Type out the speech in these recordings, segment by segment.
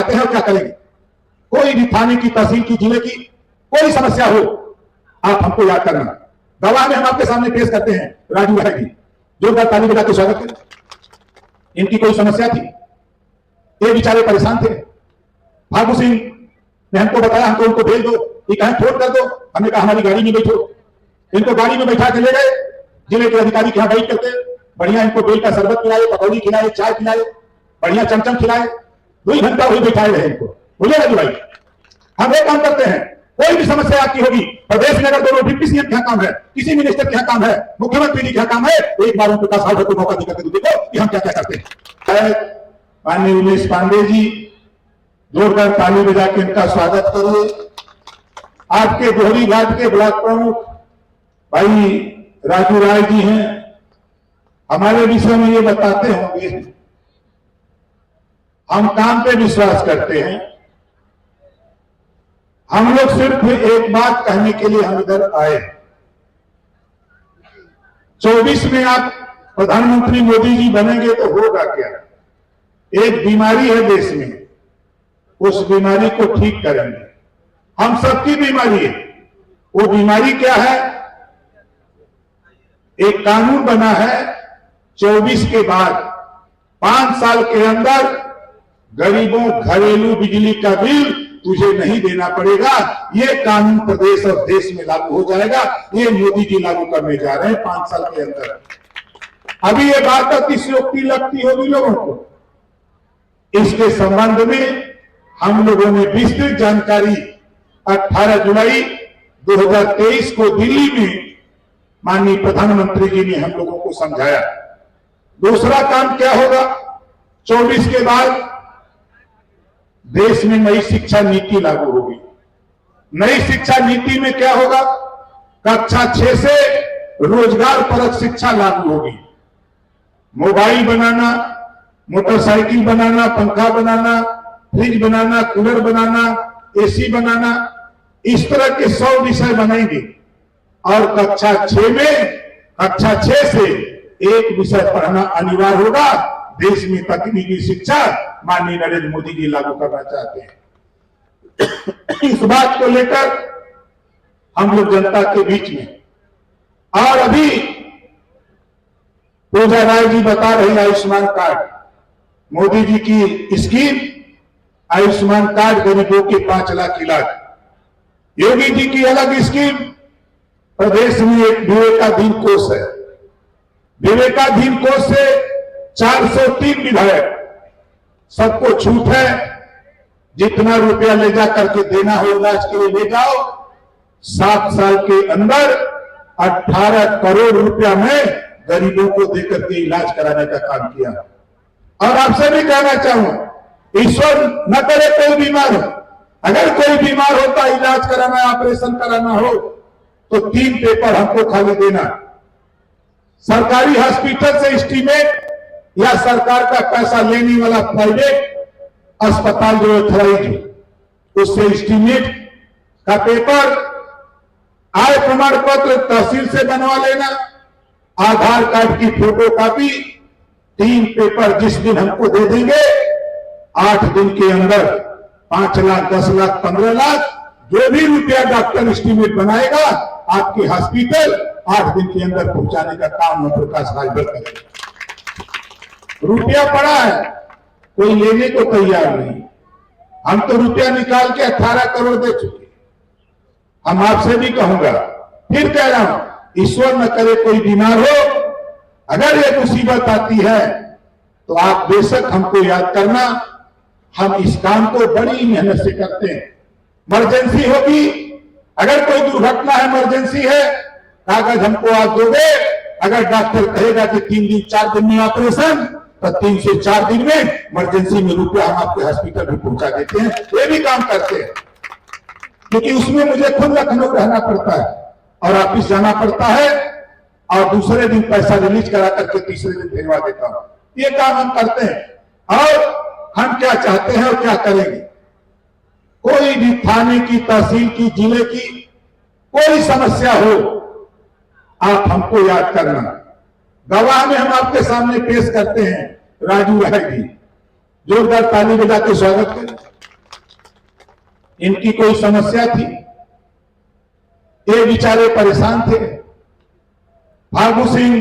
चाहते हैं और क्या करेंगे। कोई भी थाने की, तहसील की, जिले की कोई समस्या हो, आप हमको याद करना। गवाह में हम आपके सामने पेश करते हैं राजू राय जी। जोरदार ताली बजा के स्वागत करें। इनकी कोई समस्या थी, ये बेचारे परेशान थे। फागू सिंह ने हमको बताया, हमको उनको भेज दो, ये कहें फोन कर दो। हमने कहा हमारी गाड़ी में बैठो। इनको गाड़ी में बैठा के ले गए, जिले के अधिकारी के यहाँ बैठ करके बढ़िया इनको बेल का शरबत पिलाए, पकौड़ी खिलाए, चाय पिलाए, बढ़िया चमचम खिलाए। 2 घंटा वही बैठाए रहे इनको। बोलिए राजू भाई, हम एक काम करते हैं, कोई भी समस्या आपकी होगी, प्रदेश में अगर दोनों डिप्टी सीएम क्या काम है, किसी मिनिस्टर क्या काम है, मुख्यमंत्री जी क्या काम है, एक बार उनको 10 साल को मौका देकर देखो कि हम क्या क्या करते हैं। माननीय उमेश पांडे जी, जोरदार ताली बजा के इनका स्वागत करो। आपके दोहरी घाट के ब्लॉक प्रमुख भाई राजू राय जी हैं, हमारे विषय में ये बताते होंगे, हम काम पे विश्वास करते हैं। हम लोग सिर्फ एक बात कहने के लिए हम इधर आए। 24 में आप प्रधानमंत्री मोदी जी बनेंगे तो होगा क्या? एक बीमारी है देश में, उस बीमारी को ठीक करेंगे। हम सबकी बीमारी है। वो बीमारी क्या है? एक कानून बना है 24 के बाद 5 साल के अंदर गरीबों घरेलू बिजली का बिल तुझे नहीं देना पड़ेगा। ये कानून प्रदेश और देश में लागू हो जाएगा। ये मोदी जी लागू करने जा रहे हैं 5 साल के अंदर। अभी ये बात अतिशयोक्ति लगती होगी लोगों को। इसके संबंध में हम लोगों ने विस्तृत जानकारी 18 जुलाई 2023 को दिल्ली में माननीय प्रधानमंत्री जी ने हम लोगों को समझाया। दूसरा काम क्या होगा? 24 के बाद देश में नई शिक्षा नीति लागू होगी। नई शिक्षा नीति में क्या होगा? कक्षा 6 से रोजगार परक शिक्षा लागू होगी। मोबाइल बनाना, मोटरसाइकिल बनाना, पंखा बनाना, फ्रिज बनाना, कूलर बनाना, एसी बनाना, इस तरह के 100 विषय बनेंगे। और कक्षा 6 से एक विषय पढ़ना अनिवार्य होगा। देश में तकनीकी शिक्षा माननीय नरेंद्र मोदी जी लागू करना चाहते हैं। इस बात को लेकर हम लोग जनता के बीच में, और अभी पूजा राय जी बता रहे आयुष्मान कार्ड, मोदी जी की स्कीम आयुष्मान कार्ड, गरीबों के 5 लाख इलाज। योगी जी की अलग स्कीम, प्रदेश में एक विवेकाधीन कोष है। विवेकाधीन कोष से 403 विधायक, सबको छूट है, जितना रुपया ले जा करके देना हो इलाज के लिए ले जाओ। 7 साल के अंदर 18 करोड़ रुपया में गरीबों को देकर के इलाज कराने का काम किया। और आपसे भी कहना चाहूं, ईश्वर न करे कोई बीमार हो, अगर कोई बीमार होता, इलाज कराना, ऑपरेशन कराना हो, तो 3 पेपर हमको खाली देना। सरकारी हॉस्पिटल से एस्टीमेट या सरकार का पैसा लेने वाला प्राइवेट अस्पताल जो ऑथराइज, उससे एस्टीमेट का पेपर, आय प्रमाण पत्र तहसील से बनवा लेना, आधार कार्ड की फोटो कॉपी, 3 पेपर जिस दिन हमको दे देंगे, 8 दिन के अंदर 5 लाख, 10 लाख, 15 लाख, जो भी रुपया डॉक्टर एस्टीमेट बनाएगा, आपके हॉस्पिटल 8 दिन के अंदर पहुंचाने का काम हम प्रकाश राजभर करेंगे। रुपया पड़ा है, कोई लेने को तैयार नहीं। हम तो रुपया निकाल के 18 करोड़ दे चुके। हम आपसे भी कहूंगा, फिर कह रहा हूं, ईश्वर न करे कोई बीमार हो, अगर ये मुसीबत आती है तो आप बेशक हमको याद करना। हम इस काम को बड़ी मेहनत से करते हैं। इमरजेंसी होगी, अगर कोई दुर्घटना है, इमरजेंसी है, कागज हमको आप दोगे। अगर डॉक्टर कहेगा कि 3 दिन 4 दिन में ऑपरेशन, तो 3 से 4 दिन में इमरजेंसी में रुपया हम आपके हॉस्पिटल भी पहुंचा देते हैं। ये भी काम करते हैं, क्योंकि उसमें मुझे खुद लखनऊ रहना पड़ता है और ऑफिस जाना पड़ता है, और दूसरे दिन पैसा रिलीज करा करके तीसरे दिन भेजवा देता हूं। ये काम हम करते हैं। और हम क्या चाहते हैं और क्या करेंगे? कोई भी थाने की, तहसील की, जिले की कोई समस्या हो, आप हमको याद करना। गवाह में हम आपके सामने पेश करते हैं राजू राय जी। जोरदार ताली बजा के स्वागत करें। इनकी कोई समस्या थी, ये बेचारे परेशान थे। फागू सिंह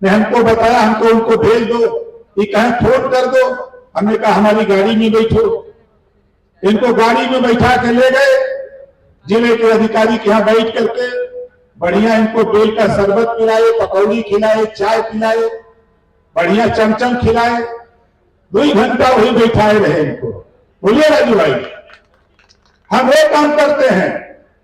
ने हमको बताया, हमको उनको भेज दो, ये कहें फोन कर दो। हमने कहा हमारी गाड़ी में बैठो। इनको गाड़ी में बैठा के ले गए, जिले के अधिकारी के यहाँ बैठ करके बढ़िया इनको बेल का शरबत पिलाए, पकौड़ी खिलाए, चाय पिलाए, बढ़िया चमचम खिलाए। 2 घंटा वही बैठाए रहे इनको। बोलिए राजू भाई, हम वो काम करते हैं।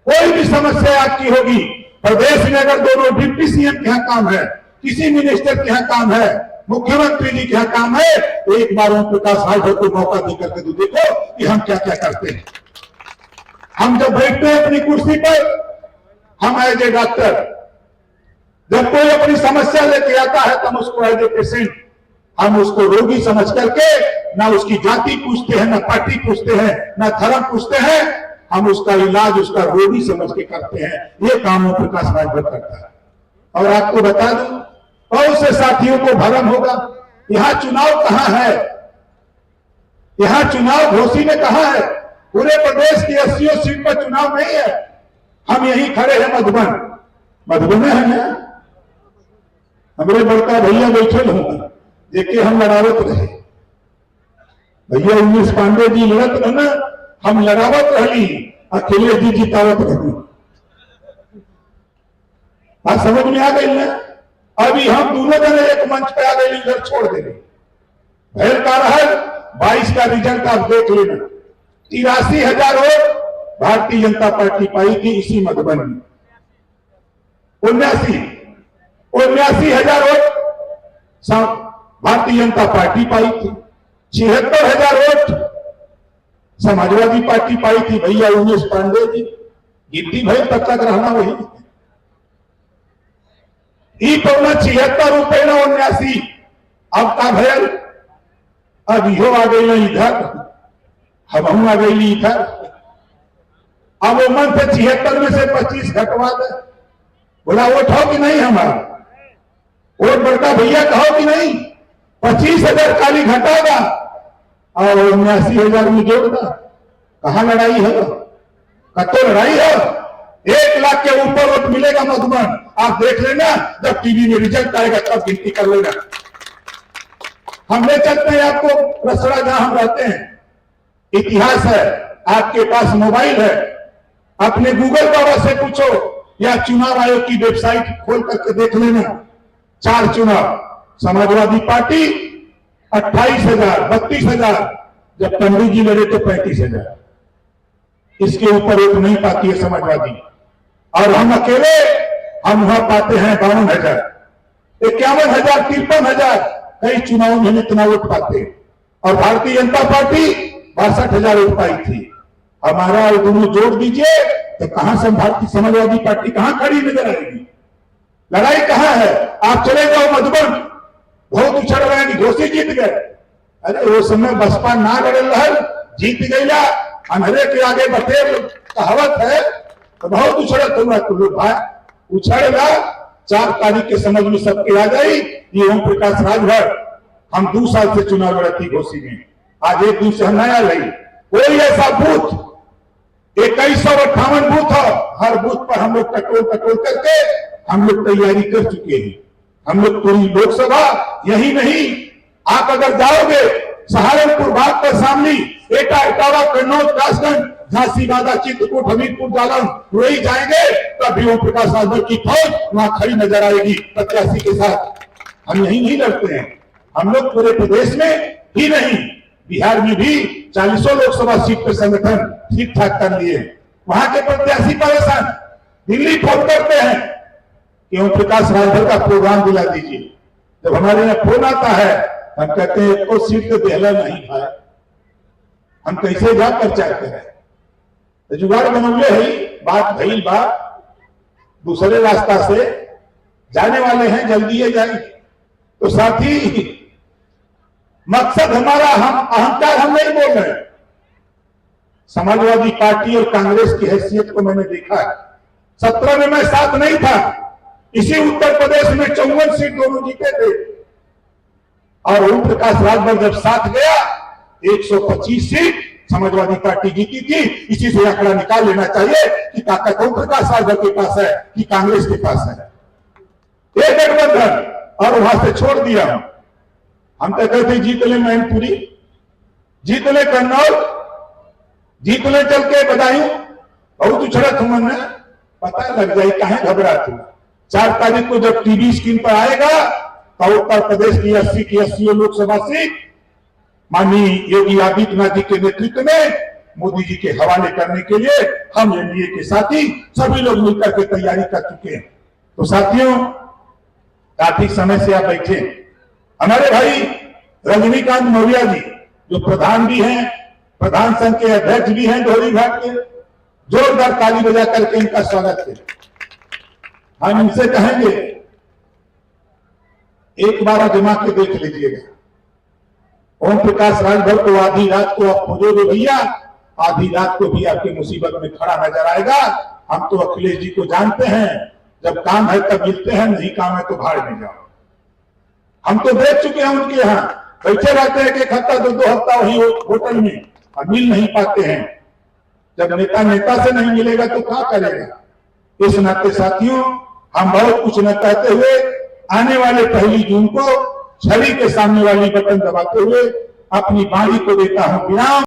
कोई भी समस्या आपकी होगी प्रदेश में, अगर दोनों डिप्टी सीएम के यहाँ काम है, किसी मिनिस्टर के यहाँ काम है, मुख्यमंत्री जी के यहाँ काम है, तो एक बार ओम प्रकाश राजभर को मौका देकर के तो देखो कि हम क्या क्या करते हैं। हम जब बैठते हैं अपनी कुर्सी पर, हम एज ए डॉक्टर जब कोई अपनी समस्या लेके आता है, तब उसको एज ए पेशेंट हम उसको रोगी समझ करके, ना उसकी जाति पूछते हैं, ना पार्टी पूछते हैं, ना धर्म पूछते हैं, हम उसका इलाज उसका रोगी समझ के करते हैं। ये काम ओम प्रकाश राजभर करता है। और आपको बता दूं, बहुत से साथियों को भ्रम होगा, यहां चुनाव कहां है, यहां चुनाव घोषी में कहां है। पूरे प्रदेश की 80 सीट पर चुनाव नहीं है। हम यहीं खड़े हैं मधुबन है ना, हमारे बड़का भैया बैठे होंगे, देखे हम लड़ावत रहे। भैया उमेश पांडे जी लड़त रहे ना, हम लड़ावत रही, अखिलेश जी जितावत रही। बात समझ में आ गई ना। अभी हम दोनों जने एक मंच पे आ गए, इधर छोड़ देंगे। भैर का रहल 22 का रिजल्ट आप देख लेना। 83,000 वोट भारतीय जनता पार्टी पाई थी इसी मधुबन में। 79,000 वोट भारतीय जनता पार्टी पाई थी। 76,000 वोट समाजवादी पार्टी पाई थी। भैया उमेश पांडे जी गिनती भाई तब तक रहना वही 76 रुपए ना 79। अब का भैल, अब यो आ गई ना इधर, हम आ गई इधर। अब वो मन से 76 में से 25 घटवा दे। बोला वोट हो कि नहीं, हमारा वोट बड़का भैया कहो कि नहीं। 25,000 खाली घटागा और 79,000 में जोड़ना। कहां लड़ाई है, कतो लड़ाई है। 1 लाख के ऊपर वोट मिलेगा मधुबन, आप देख लेना। जब टीवी में रिजल्ट आएगा तब गिनती कर लेना। हम ले चलते हैं आपको रसड़ा, जहां हम रहते हैं। इतिहास है, आपके पास मोबाइल है, अपने गूगल बाबा से पूछो या चुनाव आयोग की वेबसाइट खोल करके देख लेना। 4 चुनाव, समाजवादी पार्टी 28,000, 32,000, जब पंडित जी लड़े तो 35,000। इसके ऊपर वोट नहीं पाती है समाजवादी। और हम अकेले हम वहां पाते हैं 52,000, 51,000, 53,000। कई चुनावों में इतना वोट पाते हैं। और भारतीय जनता पार्टी 62,000 वोट पाई थी। हमारा और दोनों जोड़ दीजिए तो कहां से भारतीय समाजवादी पार्टी कहां खड़ी नजर आएगी। लड़ाई कहां है। आप चले जाओ मधुबन, बहुत उछल रहे हैं, घोषी जीत गए। अरे वो समय बसपा ना लड़ल रहल, जीत गईला। अंधेरे के आगे बतेर कहावत है, तो बहुत उछड़त हुआ तुम लोग भाई। उछड़ेगा 4 तारीख के समझ में सबके आ गई। ये ओम प्रकाश राजभर, हम 2 साल से चुनाव लड़ती घोषी में, आज 1 दिन से हम नया रही। कोई ऐसा बूथ 2158 बूथ है, हर बूथ पर हम लोग टटोल करके हम लोग तैयारी कर चुके हैं। हम लोग पूरी लोकसभा यही नहीं, आप अगर जाओगे सहारनपुर, बागपत, शामली, एटा, इटावा, कन्नौज, कासगंज, झांसी, बांदा, चित्रकूट, हमीरपुर, जालौन, वही जाएंगे तभी ओम प्रकाश राजभर की फौज वहां खड़ी नजर आएगी प्रत्याशी के साथ। हम यही नहीं लड़ते हैं, हम लोग पूरे प्रदेश में ही नहीं, बिहार में भी 40 लोकसभा सीट पर संगठन ठीक ठाक कर लिए। वहां के प्रत्याशी परेशान, दिल्ली फोन करते हैं कि ओम प्रकाश राजभर का प्रोग्राम दिला दीजिए। जब हमारे यहाँ फोन आता है हम कहते हैं को सीट तो देहला नहीं भाई, हम कैसे जाकर चाहते हैं। तो जुगाड़ बनौले है, बात भई बात दूसरे रास्ता से जाने वाले हैं, जल्दी ही जाएंगे। तो साथी मकसद हमारा, हम अहंकार हम नहीं बोल रहे। समाजवादी पार्टी और कांग्रेस की हैसियत को मैंने देखा है। 17 में मैं साथ नहीं था, इसी उत्तर प्रदेश में 54 सीट दोनों जीते थे। और ओम प्रकाश राजभर जब साथ गया 125 सीट समाजवादी पार्टी जीती थी। इसी से आंकड़ा निकाल लेना चाहिए कि ताकत ओम प्रकाश राजभर के पास है कि कांग्रेस के पास है। एक गठबंधन और वहां से छोड़ दिया। हम तो कहते जीत ले मैनपुरी, जीत ले कन्नौज, जीत ले चल के बदायूं, बहुत उछड़त मन है, पता लग जाए कहां घबरात हुआ। 4 तारीख को जब टीवी स्क्रीन पर आएगा तो उत्तर प्रदेश की 80 की 80 लोकसभा सीट माननीय योगी आदित्यनाथ जी के नेतृत्व में मोदी जी के हवाले करने के लिए हम एनडीए के साथी सभी लोग मिलकर के तैयारी कर चुके हैं। तो साथियों, काफी समय से आप बैठे, हमारे भाई रजनीकांत मौर्य जी जो प्रधान भी हैं, प्रधान संघ के अध्यक्ष भी हैं डोरी घाट के, जोरदार ताली बजा करके इनका स्वागत करें। हम इनसे कहेंगे एक बार आजमा के देख लीजिएगा, ओम प्रकाश राजभर को आधी रात को आप खोजोगे भैया, आधी रात को भी आपकी मुसीबत में खड़ा नजर आएगा। हम तो अखिलेश जी को जानते हैं, जब काम है तब मिलते हैं, नहीं काम है तो भाड़ में जाओ। हम तो देख चुके हैं उनके यहाँ बैठे रहते हैं कि 1 हफ्ता 2 हफ्ता वही होटल में और मिल नहीं पाते हैं। जब नेता नेता से नहीं मिलेगा तो क्या करेगा। इस नाते साथियों, हम बहुत कुछ न कहते हुए आने वाले 1 जून को छवि के सामने वाली बटन दबाते हुए अपनी बाणी को देता हूं विराम।